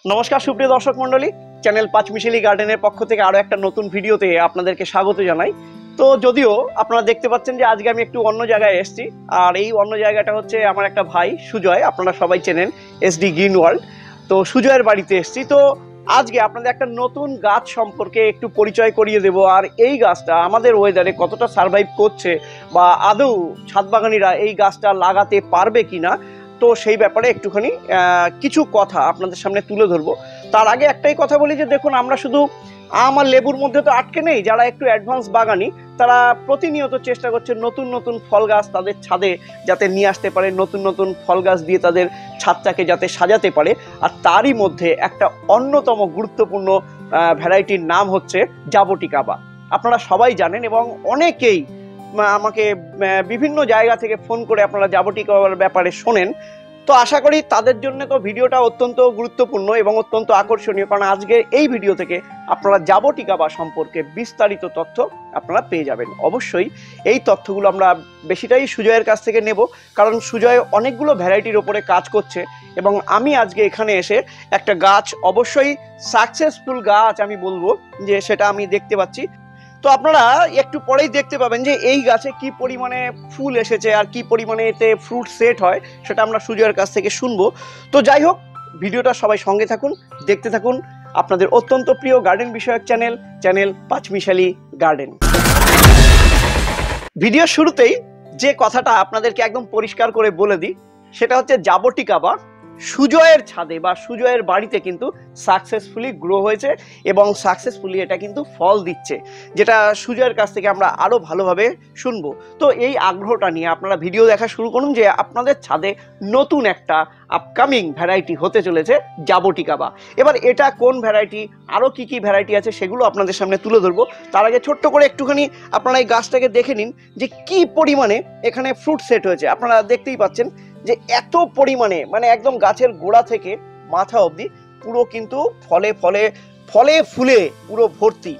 নমস্কার সুপ্রিয় দর্শক মন্ডলী, চ্যানেল পাঁচমিশালি গার্ডেনের পক্ষ থেকে আরো একটা নতুন ভিডিওতে আপনাদেরকে স্বাগত জানাই। তো যদিও আপনারা দেখতে পাচ্ছেন যে আজকে আমি একটু অন্য জায়গায় এসেছি, আর এই অন্য জায়গাটা হচ্ছে আমার একটা ভাই সুজয়, আপনারা সবাই চেনেন এসডি গ্রিন ওয়ার্ল্ড। তো সুজয়ের বাড়িতে এসেছি। তো আজকে আপনাদের একটা নতুন গাছ সম্পর্কে একটু পরিচয় করিয়ে দেব, আর এই গাছটা আমাদের ওয়েদারে কতটা সার্ভাইভ করছে বা আদৌ ছাদবাগানিরা এই গাছটা লাগাতে পারবে কিনা, তো সেই ব্যাপারে একটুখানি কিছু কথা আপনাদের সামনে তুলে ধরবো। তার আগে একটাই কথা বলি যে দেখুন, আমরা শুধু আম আর লেবুর মধ্যে তো আটকে নেই। যারা একটু অ্যাডভান্স বাগানি তারা প্রতিনিয়ত চেষ্টা করছে নতুন নতুন ফল গাছ তাদের ছাদে যাতে নিয়ে আসতে পারে, নতুন নতুন ফল গাছ দিয়ে তাদের ছাদটাকে যাতে সাজাতে পারে। আর তারই মধ্যে একটা অন্যতম গুরুত্বপূর্ণ ভ্যারাইটির নাম হচ্ছে জাবটিকাবা। আপনারা সবাই জানেন এবং অনেকেই আমাকে বিভিন্ন জায়গা থেকে ফোন করে আপনারা জাবটিকাবার ব্যাপারে শোনেন। তো আশা করি তাদের জন্য তো ভিডিওটা অত্যন্ত গুরুত্বপূর্ণ এবং অত্যন্ত আকর্ষণীয়, কারণ আজকে এই ভিডিও থেকে আপনারা জাবটিকাবা সম্পর্কে বিস্তারিত তথ্য আপনারা পেয়ে যাবেন। অবশ্যই এই তথ্যগুলো আমরা বেশিটাই সুজয়ের কাছ থেকে নেব, কারণ সুজয় অনেকগুলো ভ্যারাইটির ওপরে কাজ করছে এবং আমি আজকে এখানে এসে একটা গাছ, অবশ্যই সাকসেসফুল গাছ আমি বলবো যে সেটা আমি দেখতে পাচ্ছি। তো আপনারা একটু পরেই দেখতে পাবেন যে এই গাছে কি পরিমাণে ফুল এসেছে আর কি পরিমাণে এতে ফ্রুট সেট হয়, সেটা আমরা সুজয়ের কাছ থেকে শুনবো। তো যাই হোক, ভিডিওটা সবাই সঙ্গে থাকুন, দেখতে থাকুন আপনাদের অত্যন্ত প্রিয় গার্ডেন বিষয়ক চ্যানেল পাঁচমিশালি গার্ডেন। ভিডিওর শুরুতেই যে কথাটা আপনাদেরকে একদম পরিষ্কার করে বলে দিই, সেটা হচ্ছে জাবটিকাবা সুজয়ের ছাদে বা সুজয়ের বাড়িতে কিন্তু সাকসেসফুলি গ্রো হয়েছে এবং সাকসেসফুলি এটা কিন্তু ফল দিচ্ছে, যেটা সুজয়ের কাছ থেকে আমরা আরো ভালোভাবে শুনবো। তো এই আগ্রহটা নিয়ে আপনারা ভিডিও দেখা শুরু করুন যে আপনাদের ছাদে নতুন একটা আপকামিং ভ্যারাইটি হতে চলেছে জাবটিকাবা। এবার এটা কোন ভ্যারাইটি, আরো কি কি ভ্যারাইটি আছে সেগুলো আপনাদের সামনে তুলে ধরবো। তার আগে ছোট্ট করে একটুখানি আপনারা এই গাছটাকে দেখে নিন যে কি পরিমাণে এখানে ফ্রুট সেট হয়েছে। আপনারা দেখতেই পাচ্ছেন যে এত পরিমাণে, মানে একদম গাছের গোড়া থেকে মাথা অবধি পুরো কিন্তু ফলে ফলে ফলে ফুলে পুরো ভর্তি।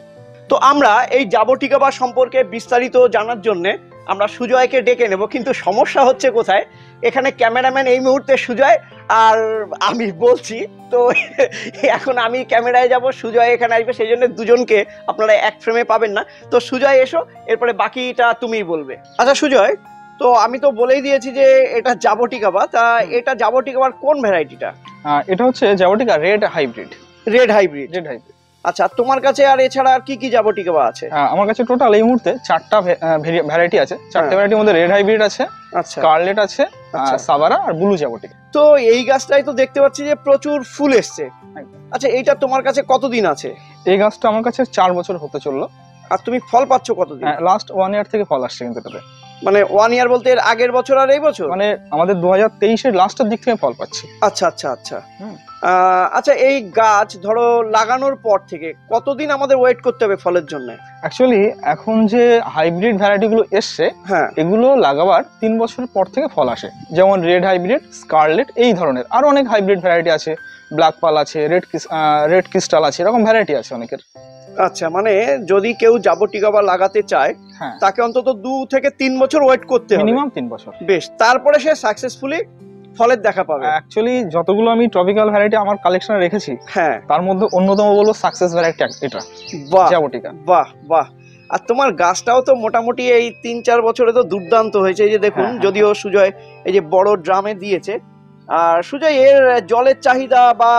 তো আমরা এই জাবটিকাবা সম্পর্কে বিস্তারিত জানার জন্য আমরা সুজয়কে ডেকে নেব, কিন্তু সমস্যা হচ্ছে কোথায়, এখানে ক্যামেরাম্যান এই মুহূর্তে সুজয় আর আমি বলছি। তো এখন আমি ক্যামেরায় যাব, সুজয় এখানে আসবে, সেই জন্য দুজনকে আপনারা এক ফ্রেমে পাবেন না। তো সুজয় এসো, এরপরে বাকিটা তুমিই বলবে। আচ্ছা সুজয়, তো আমি তো বলেই দিয়েছি যে এটা জাবটিকাবা, তা এটা জাবটিকাবার কোন ভ্যারাইটিটা? এটা হচ্ছে জাবটিকা রেড হাইব্রিড। Red hybrid. আচ্ছা, তোমার কাছে আর এছাড়া আর কি কি জাবটিকাবা আছে? আমার কাছে টোটাল এই মুহূর্তে 4টা ভ্যারাইটি আছে। 4টে ভ্যারাইটির মধ্যে রেড হাইব্রিড আছে, আচ্ছা, স্কারলেট আছে, সাবারা আর ব্লু জাবটিকা। তো এই গাছটাই তো দেখতে পাচ্ছি যে প্রচুর ফুল এসছে। আচ্ছা, এইটা তোমার কাছে কতদিন আছে? এই গাছটা আমার কাছে 4 বছর হতে চললো। আর তুমি ফল পাচ্ছ কতদিন? লাস্ট 1 ইয়ার থেকে ফল আসছে কিন্তু এটাতে। মানে 1 ইয়ার বলতে এর আগের বছর আর এই বছর? মানে আমাদের 2023-এর লাস্টের দিক থেকে ফল পাচ্ছি। আচ্ছা আচ্ছা আচ্ছা। আচ্ছা, এই গাছ ধরো লাগানোর পর থেকে কতদিন আমাদের ওয়েট করতে হবে ফলের জন্য? অ্যাকচুয়ালি এখন যে হাইব্রিড ভ্যারাইটি গুলো এসছে, হ্যাঁ, এগুলো লাগাবার 3 বছরের পর থেকে ফল আসে। যেমন রেড হাইব্রিড, স্কারলেট, এই ধরনের আরো অনেক হাইব্রিড ভ্যারাইটি আছে, ব্ল্যাক পাল আছে, রেড ক্রিস্টাল আছে, এরকম ভ্যারাইটি আছে অনেকের। আচ্ছা, মানে যদি কেউ জাবটিকাবা লাগাতে চায় তাকে অন্তত 2 থেকে 3 বছর ওয়েট করতে হবে, মিনিমাম 3 বছর। বেশ, তারপরে সে সাকসেসফুলি ফলের দেখা পাবে। অ্যাকচুয়ালি যতগুলো আমি ট্রপিক্যাল ভ্যারাইটি আমার কালেকশনে রেখেছি, হ্যাঁ, তার মধ্যে অন্যতম বলবো সাকসেস ভ্যারাইটি এটা। বাহ জাবটিকা, বাহ বাহ। আর তোমার গাছটাও তো মোটামুটি এই 3-4 বছরে তো দুর্দান্ত হয়েছে। এই যে দেখুন, যদিও সুজয় এই যে বড় ড্রামে দিয়েছে। আর সুজয়, এর জলের চাহিদা বা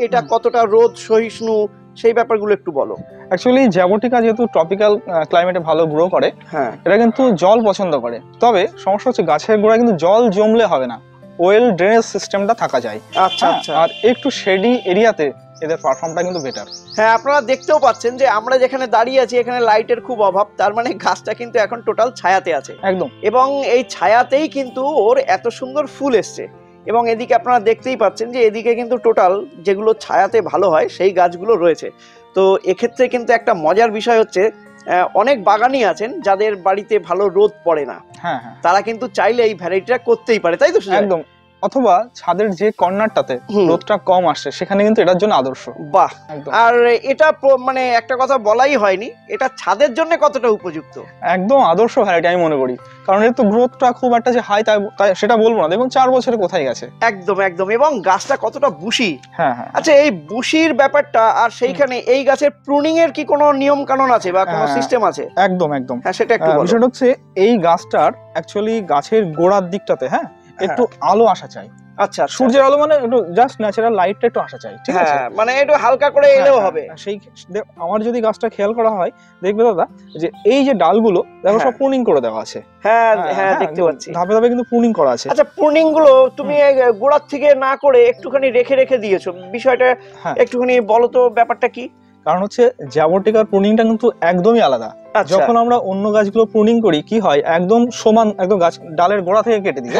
এটা কতটা রোদ সহিষ্ণু সেই ব্যাপারগুলো একটু বলো। অ্যাকচুয়ালি জাবটিকা যেহেতু ট্রপিক্যাল ক্লাইমেটে ভালো গ্রো করে, হ্যাঁ, এটা কিন্তু জল পছন্দ করে। তবে সমস্যা হচ্ছে গাছের গোড়ায় কিন্তু জল জমলে হবে না, ওয়েল ড্রেনেজ সিস্টেমটা থাকা যায়। আচ্ছা আচ্ছা। আর একটু শেডি এরিয়াতে এদের পারফর্মটা কিন্তু বেটার। হ্যাঁ, আপনারা দেখতেও পাচ্ছেন যে আমরা যেখানে দাঁড়িয়ে আছি এখানে লাইটের খুব অভাব, তার মানে গাছটা কিন্তু এখন টোটাল ছায়াতে আছে একদম, এবং এই ছায়াতেই কিন্তু ওর এত সুন্দর ফুল এসছে। এবং এদিকে আপনারা দেখতেই পাচ্ছেন যে এদিকে কিন্তু টোটাল যেগুলো ছায়াতে ভালো হয় সেই গাছগুলো রয়েছে। তো এক্ষেত্রে কিন্তু একটা মজার বিষয় হচ্ছে, অনেক বাগানি আছেন যাদের বাড়িতে ভালো রোদ পড়ে না, হ্যাঁ, তারা কিন্তু চাইলে এই ভ্যারাইটিটা করতেই পারে, তাই তো? একদম। অথবা ছাদের যে কর্নারটাতে রোদটা কম আসছে সেখানে কিন্তু এটার জন্য আদর্শ। বাহ, আর এটা মানে একটা কথা বলাই হয়নি, এটা ছাদের জন্য কতটা উপযুক্ত? একদম আদর্শ ভ্যারাইটি আমি মনে করি, কারণ এর তো গ্রোথটা খুব একটা যে হাই তাই সেটা বলবো না, দেখুন 4 বছরে কোথায় গেছে। একদম একদম, এবং গাছটা কতটা বুশি। হ্যাঁ হ্যাঁ। আচ্ছা, এই বুশির ব্যাপারটা আর সেইখানে এই গাছের প্রুনিং এর কি কোনো নিয়ম কানুন আছে বা কোনো সিস্টেম আছে? একদম একদম, হ্যাঁ সেটা একটু বলো। বিষয়টা হচ্ছে এই গাছটার অ্যাকচুয়ালি গাছের গোড়ার দিকটাতে একটু আলো আসা চাই। আচ্ছা, সূর্যের আলো মানে একটু জাস্ট ন্যাচারাল লাইটটা একটু আসা চাই, ঠিক আছে? মানে একটু হালকা করে এলেও হবে। সেই আমার যদি গাছটা খেয়াল করা হয়, দেখবে দাদা যে এই যে ডালগুলো দেখো সব প্রুনিং করে দেওয়া আছে। হ্যাঁ হ্যাঁ, দেখতে পাচ্ছি ধাপে ধাপে কিন্তু প্রুনিং করা আছে। আচ্ছা, প্রুনিং গুলো তুমি গোড়ার থেকে না করে একটুখানি রেখে রেখে দিয়েছো, বিষয়টা একটুখানি বলো তো, ব্যাপারটা কি? কারণ হচ্ছে জাবটিকার প্রুনিংটা কিন্তু একদমই আলাদা। যখন আমরা অন্য গাছগুলো প্রুনিং করি কি হয়, একদম সমান একদম গাছ ডালের গোড়া থেকে কেটে দিই,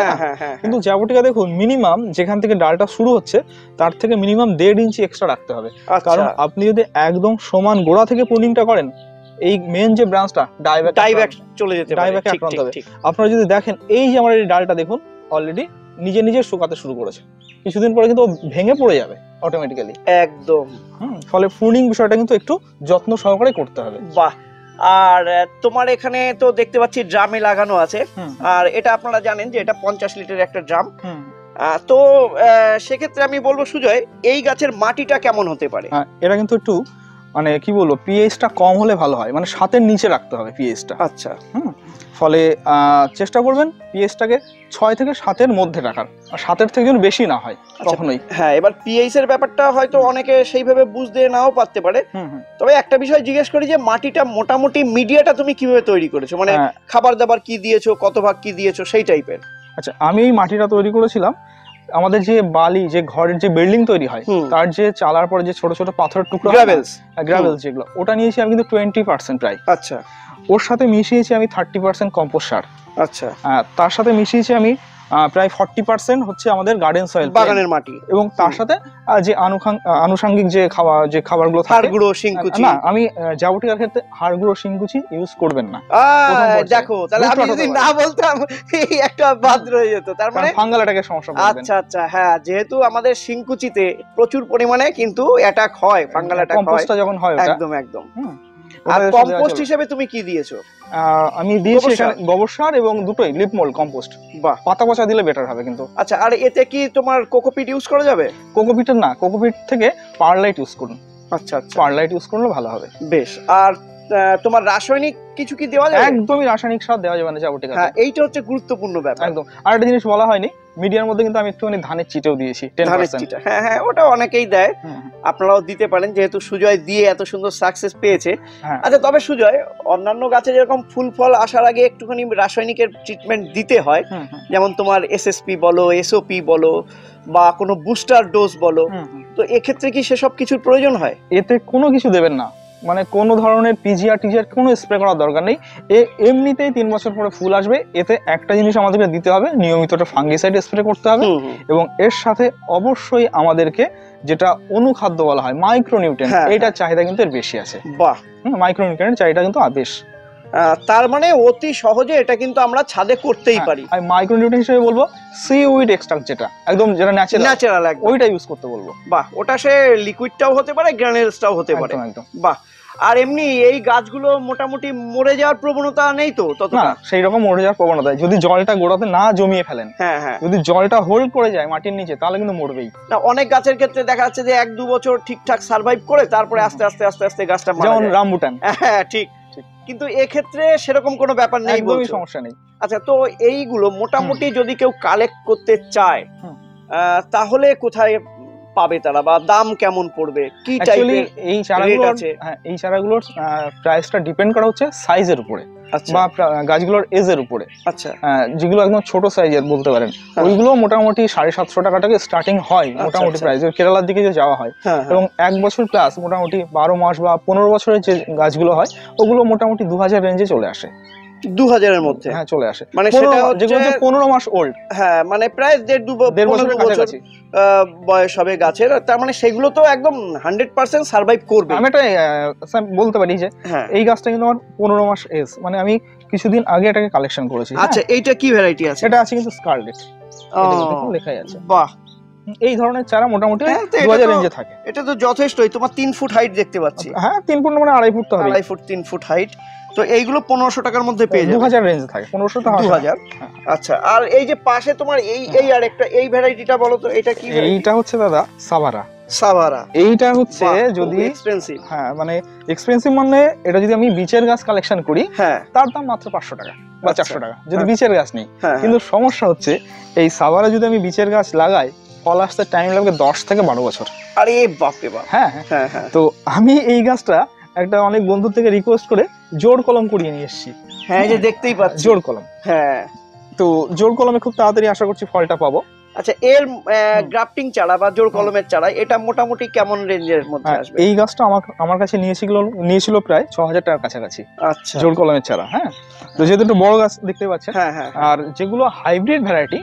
কিন্তু জাবটিকা দেখুন মিনিমাম যেখান থেকে ডালটা শুরু হচ্ছে তার থেকে মিনিমাম 1.5 ইঞ্চি এক্সট্রা রাখতে হবে। কারণ আপনি যদি একদম সমান গোড়া থেকে প্রুনিংটা করেন, এই মেন যে ব্রাঞ্চটা ডাইব্যাক চলে যেতে পারে, ডাইব্যাকে আক্রান্ত হবে। আপনারা যদি দেখেন এই যে আমার এই ডালটা দেখুন অলরেডি নিজে নিজে শুকাতে শুরু করেছে, কিছুদিন পরে কিন্তু ভেঙে পড়ে যাবে অটোমেটিক্যালি। একদম। ফলে প্রুনিং বিষয়টা কিন্তু একটু যত্ন সহকারে করতে হবে। বাহ, আর তোমার এখানে তো দেখতে পাচ্ছি ড্রামে লাগানো আছে, আর এটা আপনারা জানেন যে এটা 50 লিটারের একটা ড্রাম। তো সেক্ষেত্রে আমি বলবো সুজয়, এই গাছের মাটিটা কেমন হতে পারে? এটা কিন্তু একটু মানে কি বলবো, পিএইচটা কম হলে ভালো হয়, মানে 7-এর নিচে রাখতে হবে পিএইচটা। আচ্ছা। ফলে চেষ্টা করবেন পিএইচটাকে 6 থেকে 7-এর মধ্যে রাখার, আর 7-এর থেকে যেন বেশি না হয় কখনোই। হ্যাঁ, এবার পিএইচ এর ব্যাপারটা হয়তো অনেকে সেইভাবে বুঝতে নাও পারতে পারে, তবে একটা বিষয় জিজ্ঞেস করি যে মাটিটা মোটামুটি মিডিয়াটা তুমি কিভাবে তৈরি করেছো, মানে খাবার দাবার কি দিয়েছো, কত ভাগ কি দিয়েছো, সেই টাইপের? আচ্ছা, আমি এই মাটিটা তৈরি করেছিলাম, আমাদের যে বালি যে ঘরের যে বিল্ডিং তৈরি হয় তার যে চালার পরে যে ছোট ছোট পাথরের টুকরো, গ্রাভেলস যেগুলো, ওটা নিয়েছি আমি কিন্তু 20% প্রায়। আচ্ছা। ওর সাথে মিশিয়েছি আমি 30% কম্পোস্ট সার। আচ্ছা। তার সাথে মিশিয়েছি আমি প্রায় 40% হচ্ছে আমাদের গার্ডেন সয়েল, বাগানের মাটি, এবং তার সাথে যে আনুষঙ্গিক যে খাবারগুলো থাকে, হাড় গুঁড়ো, শিংকুচি। না, আমি জাবটিকার ক্ষেত্রে হাড় গুঁড়ো শিংকুচি ইউজ করবেন না। দেখো, তাহলে আমি যদি না বলতাম এই একটা বাদ রয়ে যেত, তার মানে ফাঙ্গাল অ্যাটাকের সমস্যা পড়বে। আচ্ছা আচ্ছা, হ্যাঁ, যেহেতু আমাদের শিংকুচিতে প্রচুর পরিমাণে কিন্তু অ্যাটাক হয়, ফাঙ্গাল অ্যাটাক হয় কম্পোস্টটা যখন হয়। একদম একদম। আর কম্পোস্ট হিসেবে তুমি কি দিয়েছো? আমি দিয়েছি এখানে গোবর সার এবং দুটোই লিপ মোল্ড কম্পোস্ট। বাহ, পাতা পচা দিলে বেটার হবে কিন্তু। আচ্ছা, আর এতে কি তোমার কোকোপিট ইউজ করা যাবে? কোকোপিটের না, কোকোপিট থেকে পারলাইট ইউজ করুন। আচ্ছা আচ্ছা, পারলাইট ইউজ করলে ভালো হবে। বেশ। আর তোমার রাসায়নিক কিছু কি দেওয়া যাবে? একদমই রাসায়নিক সার দেওয়া যাবে না জাবটিকাতে। হ্যাঁ, এইটা হচ্ছে গুরুত্বপূর্ণ ব্যাপার। একদম। আর একটা জিনিস বলা হয়নি, মিডিয়ার মধ্যে কিন্তু আমি একটুখানি ধানের চিটেও দিয়েছি, 10%। হ্যাঁ হ্যাঁ, ওটা অনেকেই দেয়, আপনারাও দিতে পারেন, যেহেতু সুজয় দিয়ে এত সুন্দর সাকসেস পেয়েছে। আচ্ছা, তবে সুজয়, অন্যান্য গাছে যেরকম ফুল ফল আসার আগে একটুখানি রাসায়নিকের ট্রিটমেন্ট দিতে হয়, যেমন তোমার এসএসপি বলো, এসওপি বলো, বা কোনো বুস্টার ডোজ বলো, তো এক্ষেত্রে কি সেসব কিছুর প্রয়োজন হয়? এতে কোনো কিছু দেবেন না, মানে কোনো ধরনের পিজিআর টিজিআর কোনো স্প্রে করার দরকার নেই। এমনিতেই 3 বছর পরে ফুল আসবে। এতে একটা জিনিস আমাদেরকে দিতে হবে, নিয়মিত একটা ফাঙ্গিসাইড স্প্রে করতে হবে, এবং এর সাথে অবশ্যই আমাদেরকে যেটা অনুখাদ্য বলা হয় মাইক্রোনিউট্রিয়েন্ট, এটার চাহিদা কিন্তু এর বেশি আছে। বাহ, মাইক্রোনিউট্রিয়েন্টের চাহিদা কিন্তু বেশ। তার মানে অতি সহজে এটা কিন্তু আমরা ছাদে করতেই পারি। আমি মাইক্রোনিউট্রিয়েন্ট হিসেবে বলবো সিউইড এক্সট্রাক্ট, যেটা একদম যেটা ন্যাচারাল ওইটা ইউজ করতে বলবো। বাহ, ওটা সে লিকুইডটাও হতে পারে, গ্রানুলসটাও হতে পারে। একদম। বাহ। আর এমনি এই গাছগুলো মোটামুটি মরে যাওয়ার প্রবণতা নেই তো? না, সেই রকম মরে যাওয়ার প্রবণতা, যদি জলটা গোড়াতে না জমিয়ে ফেলেন, যদি জলটা হোল্ড করে যায় মাটির নিচে, তাহলে কিন্তু মরবেই না। অনেক গাছের ক্ষেত্রে দেখা যাচ্ছে যে 1-2 বছর ঠিকঠাক সার্ভাইভ করে তারপরে আস্তে আস্তে আস্তে আস্তে গাছটা মারা যায়, যেমন রামবুটান। হ্যাঁ, ঠিক। কিন্তু এক্ষেত্রে সেরকম কোনো ব্যাপার নেই, একদমই সমস্যা নেই। আচ্ছা, তো এইগুলো মোটামুটি যদি কেউ কালেক্ট করতে চায়, তাহলে কোথায় পাবে তারা, বা দাম কেমন পড়বে, কি টাইপের এই চারাগুলো আছে? হ্যাঁ, এই চারাগুলোর প্রাইসটা ডিপেন্ড করা হচ্ছে সাইজের উপরে, বা গাছগুলোর এজের উপরে। আচ্ছা। যেগুলো একদম ছোট সাইজের বলতে পারেন, ওইগুলো মোটামুটি 750 টাকা থেকে স্টার্টিং হয় মোটামুটি প্রাইস, কেরালার দিকে যে যাওয়া হয়। এবং 1 বছর প্লাস মোটামুটি 12 মাস বা 15 বছরের যে গাছগুলো হয়, ওগুলো মোটামুটি 2000 রেঞ্জে চলে আসে। 2000 এর মধ্যে? হ্যাঁ, চলে আসে। মানে সেটা যেগুলো 15 মাস ওল্ড, হ্যাঁ, মানে প্রায় 1.5 বছর বয়স হবে গাছের, তার মানে সেগুলো তো একদম 100% সার্ভাইভ করবে। আমি এটা বলতে পারি যে এই গাছটা কিন্তু আমার 15 মাস এজ, মানে আমি কিছুদিন আগে এটাকে কালেকশন করেছি। আচ্ছা, এইটা কি ভ্যারাইটি আছে? এটা আছে কিন্তু স্কারলেট। দেখুন লেখাই আছে। বাহ, এই ধরনের চারা মোটামুটি 2000 রেঞ্জে থাকে। এটা তো যথেষ্টই, তোমার 3 ফুট হাইট দেখতে পাচ্ছি। হ্যাঁ 3 ফুট মানে 2.5 ফুট তো হবে, 2.5 ফুট 3 ফুট হাইট। তো এইগুলো 1500 টাকার মধ্যে পেয়ে যাবে। 2000 রেঞ্জে থাকে, 1500 তো 2000। আচ্ছা, আর এই যে পাশে তোমার এই আরেকটা এই ভ্যারাইটিটা বলো তো, এটা কি? এইটা হচ্ছে দাদা সাভারা। সাভারা, এইটা হচ্ছে যদি এক্সপেন্সিভ, হ্যাঁ মানে এক্সপেন্সিভ মানে এটা যদি আমি বিচের গাছ কালেকশন করি, হ্যাঁ, তার দাম মাত্র 500 টাকা বা 400 টাকা যদি বিচের গাছ নেই। কিন্তু সমস্যা হচ্ছে এই সাভারা যদি আমি বিচের গাছ লাগাই, ফল আসতে টাইম লাগবে 10 থেকে 12 বছর। আরে বাপ রে বাপ। হ্যাঁ হ্যাঁ হ্যাঁ। তো আমি এই গাছটা একটা অনেক বন্ধু থেকে রিকোয়েস্ট করে জোড় কলম করিয়ে নিয়ে এসেছি। হ্যাঁ, যে দেখতেই পাচ্ছি জোড় কলম। হ্যাঁ, তো জোড় কলমে খুব তাড়াতাড়ি আশা করছি ফলটা পাবো। আচ্ছা, এর গ্রাফটিং চারা বা জোড় কলমের চারা এটা মোটামুটি কেমন রেঞ্জের মধ্যে আসবে? এই গাছটা আমার কাছে নিয়েছিল প্রায় 6000 টাকার কাছাকাছি। আচ্ছা, জোড় কলমের চারা। হ্যাঁ, তো যেহেতু একটু বড় গাছ দেখতে পাচ্ছেন। হ্যাঁ হ্যাঁ। আর যেগুলো হাইব্রিড ভ্যারাইটি,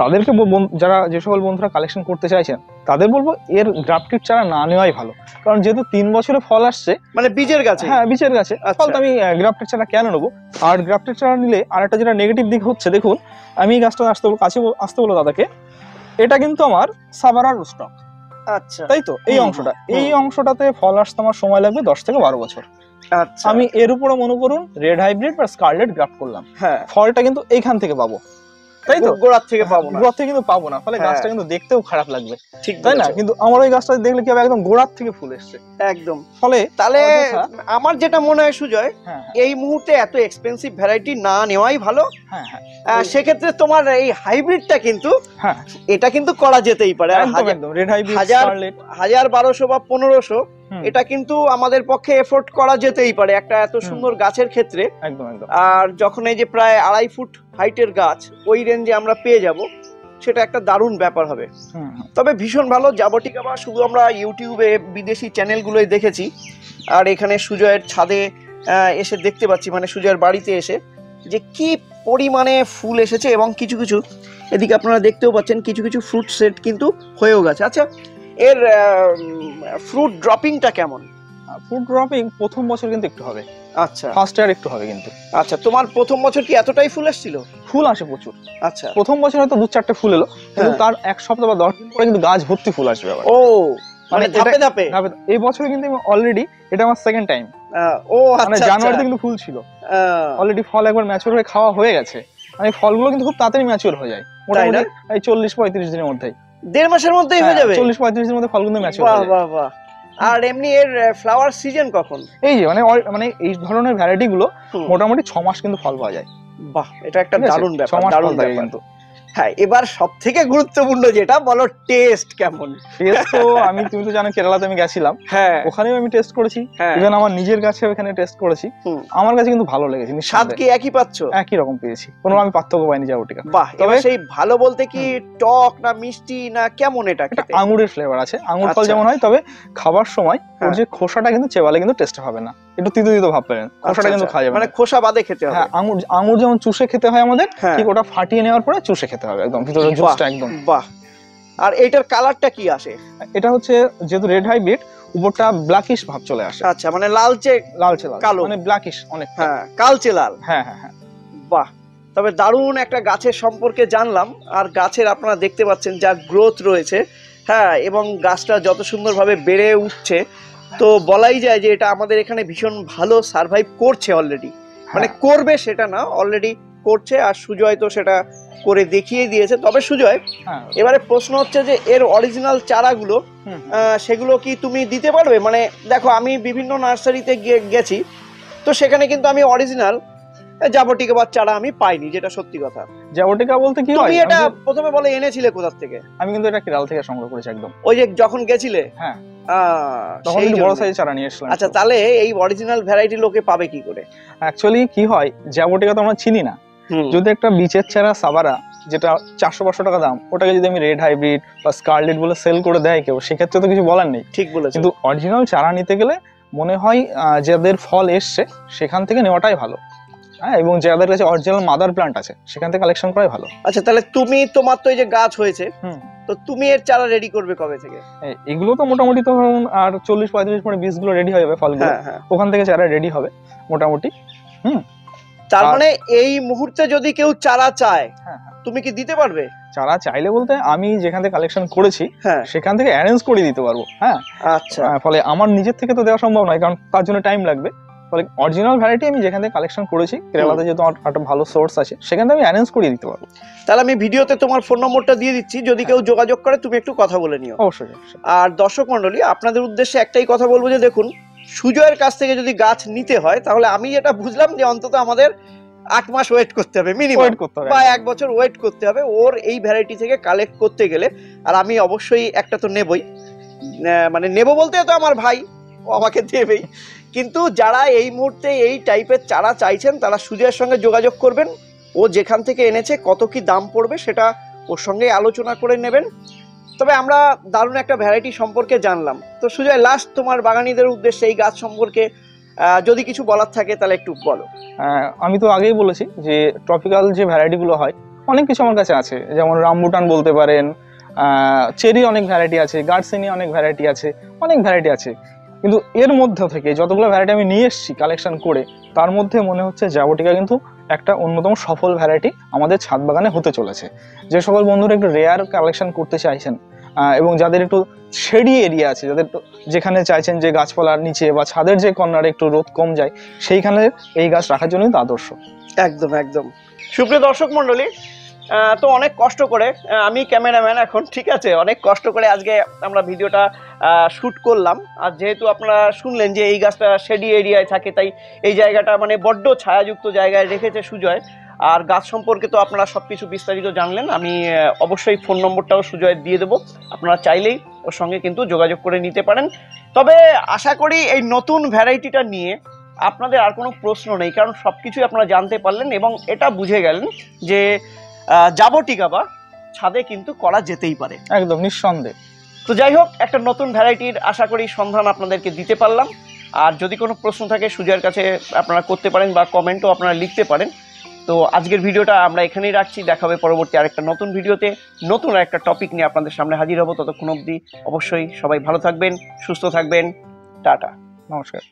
তাদেরকে যারা যে সকল বন্ধুরা কালেকশন করতে চাইছেন তাদের বলবো এর গ্রাফটেড চারা না নেওয়াই ভালো, কারণ যেহেতু 3 বছরে ফল আসছে মানে বীজের গাছে। হ্যাঁ বীজের গাছে ফল, তো আমি গ্রাফটেড চারা কেন নেবো? আর গ্রাফটেড চারা নিলে আরেকটা যেটা নেগেটিভ দিক হচ্ছে, দেখুন আমি এই গাছটা কাছে আসতে বলো দাদাকে, এটা কিন্তু আমার সাভারার স্টক। আচ্ছা, তাই তো এই অংশটাতে ফল আসতে আমার সময় লাগবে 10 থেকে 12 বছর। আচ্ছা, আমি এর উপরে মনে করুন রেড হাইব্রিড বা স্কারলেট গ্রাফট করলাম, হ্যাঁ, ফলটা কিন্তু এইখান থেকে পাবো, তাই তো গোড়ার থেকে পাবো না, গোড়া থেকে কিন্তু পাবো না, ফলে গাছটা কিন্তু দেখতেও খারাপ লাগবে, ঠিক তাই না? কিন্তু আমার ওই গাছটা দেখলে কি হবে, একদম গোড়ার থেকে ফুল এসছে একদম। ফলে তাহলে আমার যেটা মনে হয় সুজয়, এই মুহূর্তে এত এক্সপেন্সিভ ভ্যারাইটি না নেওয়াই ভালো। হ্যাঁ হ্যাঁ, সেক্ষেত্রে তোমার এই হাইব্রিডটা কিন্তু হ্যাঁ এটা কিন্তু করা যেতেই পারে। একদম রেড হাইব্রিড 1200 বা 1500 এটা কিন্তু আমাদের পক্ষে এফোর্ড করা যেতেই পারে একটা এত সুন্দর গাছের ক্ষেত্রে। একদম একদম। আর যখন এই যে প্রায় 2.5 ফুট হাইটের গাছ ওই রেঞ্জে আমরা পেয়ে যাব, সেটা একটা দারুণ ব্যাপার হবে। তবে ভীষণ ভালো জাবটিকা, বা শুধু আমরা ইউটিউবে বিদেশি চ্যানেলগুলোই দেখেছি, আর এখানে সুজয়ের ছাদে এসে দেখতে পাচ্ছি, মানে সুজয়ের বাড়িতে এসে যে কি পরিমাণে ফুল এসেছে, এবং কিছু কিছু এদিকে আপনারা দেখতেও পাচ্ছেন কিছু কিছু ফ্রুট সেট কিন্তু হয়েও গেছে। আচ্ছা, এর ফ্রুট ড্রপিংটা কেমন? ফ্রুট ড্রপিং প্রথম বছর কিন্তু একটু হবে। আচ্ছা, ফার্স্ট ইয়ার একটু হবে কিন্তু। আচ্ছা, তোমার প্রথম বছর কি এতটাই ফুল এসেছিল? ফুল আসে প্রচুর। আচ্ছা, প্রথম বছর হয়তো 2-4টে ফুল এলো, কিন্তু তার এক সপ্তাহ বা 10 দিন পরে কিন্তু গাছ ভর্তি ফুল আসবে আবার। ও মানে ধাপে ধাপে। এই বছরে কিন্তু অলরেডি এটা আমার সেকেন্ড টাইম। ও আচ্ছা, জানুয়ারিতে কিন্তু ফুল ছিল অলরেডি, ফল একবার ম্যাচিউর হয়ে খাওয়া হয়ে গেছে। মানে ফলগুলো কিন্তু খুব তাড়াতাড়ি ম্যাচিউর হয়ে যায়, মোটামুটি এই 40-35 দিনের মধ্যেই, 1.5 মাসের মধ্যেই হয়ে যাবে। 40-35 দিনের মধ্যে ফলগুলো ম্যাচিউর হয়ে যায়। বাহ বাহ। আর এমনি এর ফ্লাওয়ার সিজন কখন? এই যে মানে এই ধরনের ভ্যারাইটি গুলো মোটামুটি 6 মাস কিন্তু ফল পাওয়া যায়। বাহ, এটা একটা দারুণ ব্যাপার, দারুণ ব্যাপার কিন্তু। হ্যাঁ, এবার সবথেকে গুরুত্বপূর্ণ যেটা বলো, টেস্ট কেমন? টেস্ট তো তুমি তো জানো কেরালাতে আমি গেছিলাম, হ্যাঁ ওখানেও আমি টেস্ট করেছি, ইভেন আমার নিজের কাছে ওখানে টেস্ট করেছি, আমার কাছে কিন্তু ভালো লেগেছে। স্বাদ কি একই পাচ্ছো? একই রকম পেয়েছি, কোনো আমি পার্থক্য পাইনি জাবটিকা। বাহ, তবে সেই ভালো বলতে কি টক না মিষ্টি না কেমন? এটা আঙুরের ফ্লেভার আছে, আঙুর ফল যেমন হয়, তবে খাবার সময় ওর যে খোসাটা কিন্তু চেবালে কিন্তু টেস্ট হবে না, একটু তিতো তিতো ভাব পেলেন, খোসাটা কিন্তু খাওয়া যাবে, মানে খোসা বাদে খেতে হবে। হ্যাঁ, আঙুর যেমন চুষে খেতে হয় আমাদের, ঠিক ওটা ফাটিয়ে নেওয়ার পরে চুষে খেতে হবে একদম ভিতরে জুসটা একদম। বাহ, আর এটার কালারটা কি আসে? এটা হচ্ছে যেহেতু রেড হাইব্রিড, উপরটা ব্ল্যাকিশ ভাব চলে আসে। আচ্ছা, মানে লালচে কালো, মানে ব্ল্যাকিশ অনেক, হ্যাঁ কালচে লাল। হ্যাঁ হ্যাঁ হ্যাঁ। বাহ, তবে দারুণ একটা গাছের সম্পর্কে জানলাম, আর গাছের আপনারা দেখতে পাচ্ছেন যা গ্রোথ রয়েছে, হ্যাঁ, এবং গাছটা যত সুন্দরভাবে বেড়ে উঠছে, তো বলাই যায় যে এটা আমাদের এখানে ভীষণ ভালো সার্ভাইভ করছে অলরেডি, মানে করবে সেটা না, অলরেডি করছে। আর সুজয় তো সেটা করে দেখিয়ে দিয়েছে। তবে সুজয়, এবারে প্রশ্ন হচ্ছে যে এর অরিজিনাল চারাগুলো সেগুলো কি তুমি দিতে পারবে? মানে দেখো, আমি বিভিন্ন নার্সারিতে গেছি, তো সেখানে কিন্তু আমি অরিজিনাল জাবটিকা বা চারা আমি পাইনি, যেটা সত্যি কথা। জাবটিকা বলতে কি হয়, তুমি এটা প্রথমে বলে এনেছিলে কোথা থেকে? আমি কিন্তু এটা কেরালা থেকে সংগ্রহ করেছি একদম, ওই যে যখন গেছিলে। হ্যাঁ, তখন বড় সাইজের চারা নিয়ে এসেছিলাম। আচ্ছা, তাহলে এই অরিজিনাল ভ্যারাইটি লোকে পাবে কি করে? অ্যাকচুয়ালি কি হয়, জাবটিকা তো আমরা চিনি না, যদি একটা বিচের চারা সাভারা যেটা 400-500 টাকা দাম, ওটাকে যদি আমি রেড হাইব্রিড বা স্কারলেট বলে সেল করে দেয় কেউ, সেক্ষেত্রে তো কিছু বলার নেই। ঠিক বলেছো। কিন্তু অরিজিনাল চারা নিতে গেলে মনে হয় যাদের ফল এসছে সেখান থেকে নেওয়াটাই ভালো, হ্যাঁ, এবং যাদের কাছে অরিজিনাল মাদার প্ল্যান্ট আছে সেখান থেকে কালেকশন করাই ভালো। আচ্ছা, তাহলে তোমার তো এই যে গাছ হয়েছে, তো তুমি এর চারা রেডি করবে কবে থেকে? এগুলো তো মোটামুটি তো আর 40-45 পরে বীজগুলো রেডি হয়ে যাবে, ফলগুলো ওখান থেকে চারা রেডি হবে মোটামুটি। তার মানে এই মুহূর্তে যদি কেউ চারা চায়, তুমি কি দিতে পারবে? চারা চাইলে বলতে আমি যেখান থেকে কালেকশন করেছি সেখান থেকে অ্যারেঞ্জ করে দিতে পারবো। হ্যাঁ, আচ্ছা। ফলে আমার নিজের থেকে তো দেওয়া সম্ভব নয়, কারণ তার জন্য টাইম লাগবে। ফলে অরিজিনাল ভ্যারাইটি আমি যেখান থেকে কালেকশন করেছি, কেরালাতে যেহেতু আমার একটা ভালো সোর্স আছে, সেখান থেকে আমি অ্যারেঞ্জ করে দিতে পারবো। তাহলে আমি ভিডিওতে তোমার ফোন নম্বরটা দিয়ে দিচ্ছি, যদি কেউ যোগাযোগ করে তুমি একটু কথা বলে নিও। অবশ্যই। আর দর্শক মণ্ডলী, আপনাদের উদ্দেশ্যে একটাই কথা বলবো যে দেখুন, সুজয়ের কাছ থেকে যদি গাছ নিতে হয় তাহলে আমি এটা বুঝলাম যে অন্তত আমাদের 8 মাস ওয়েট করতে হবে মিনিমাম, বা 1 বছর ওয়েট করতে হবে ওর এই ভ্যারাইটি থেকে কালেক্ট করতে গেলে। আর আমি অবশ্যই একটা তো নেবই, মানে নেব বলতে তো আমার ভাই ও আমাকে দেবেই, কিন্তু যারা এই মুহূর্তে এই টাইপের চারা চাইছেন তারা সুজয়ের সঙ্গে যোগাযোগ করবেন। ও যেখান থেকে এনেছে কত কি দাম পড়বে সেটা ওর সঙ্গে আলোচনা করে নেবেন। তবে আমরা দারুণ একটা ভ্যারাইটি সম্পর্কে জানলাম। তো সুজয়, লাস্ট তোমার বাগানীদের উদ্দেশ্যে এই গাছ সম্পর্কে যদি কিছু বলার থাকে তাহলে একটু বলো। আমি তো আগেই বলেছি যে ট্রপিক্যাল যে ভ্যারাইটি গুলো হয় অনেক কিছু আমার কাছে আছে, যেমন রামবুটান বলতে পারেন, চেরি অনেক ভ্যারাইটি আছে, গার্ডসেনি অনেক ভ্যারাইটি আছে, অনেক ভ্যারাইটি আছে। কিন্তু এর মধ্যে থেকে যতগুলো ভ্যারাইটি আমি নিয়ে এসেছি কালেকশন করে, তার মধ্যে মনে হচ্ছে জাবটিকা কিন্তু একটা অন্যতম সফল ভ্যারাইটি আমাদের ছাদ বাগানে হতে চলেছে। যে সকল বন্ধুরা একটু রেয়ার কালেকশন করতে চাইছেন এবং যাদের একটু শেডি এরিয়া আছে, যাদের যেখানে চাইছেন যে গাছপালার নিচে বা ছাদের যে কর্নারে একটু রোদ কম যায়, সেইখানে এই গাছ রাখার জন্য কিন্তু আদর্শ। একদম একদম। সুপ্রিয় দর্শক মণ্ডলী, তো অনেক কষ্ট করে আমি ক্যামেরাম্যান এখন, ঠিক আছে, অনেক কষ্ট করে আজকে আমরা ভিডিওটা শ্যুট করলাম। আর যেহেতু আপনারা শুনলেন যে এই গাছটা শেডি এরিয়ায় থাকে, তাই এই জায়গাটা মানে বড্ড ছায়াযুক্ত জায়গায় রেখেছে সুজয়। আর গাছ সম্পর্কে তো আপনারা সবকিছু বিস্তারিত জানলেন। আমি অবশ্যই ফোন নম্বরটাও সুজয় দিয়ে দেবো, আপনারা চাইলেই ওর সঙ্গে কিন্তু যোগাযোগ করে নিতে পারেন। তবে আশা করি এই নতুন ভ্যারাইটিটা নিয়ে আপনাদের আর কোনো প্রশ্ন নেই, কারণ সবকিছুই আপনারা জানতে পারলেন এবং এটা বুঝে গেলেন যে জাবটিকা বা ছাদে কিন্তু করা যেতেই পারে, একদম নিঃসন্দেহে। তো যাই হোক, একটা নতুন ভ্যারাইটির আশা করি সন্ধান আপনাদেরকে দিতে পারলাম। আর যদি কোনো প্রশ্ন থাকে সুজয়ের কাছে আপনারা করতে পারেন বা কমেন্টও আপনারা লিখতে পারেন। তো আজকের ভিডিওটা আমরা এখানেই রাখছি, দেখা হবে পরবর্তী আরেকটা নতুন ভিডিওতে, নতুন একটা টপিক নিয়ে আপনাদের সামনে হাজির হব। ততক্ষণ অবধি অবশ্যই সবাই ভালো থাকবেন, সুস্থ থাকবেন। টাটা, নমস্কার।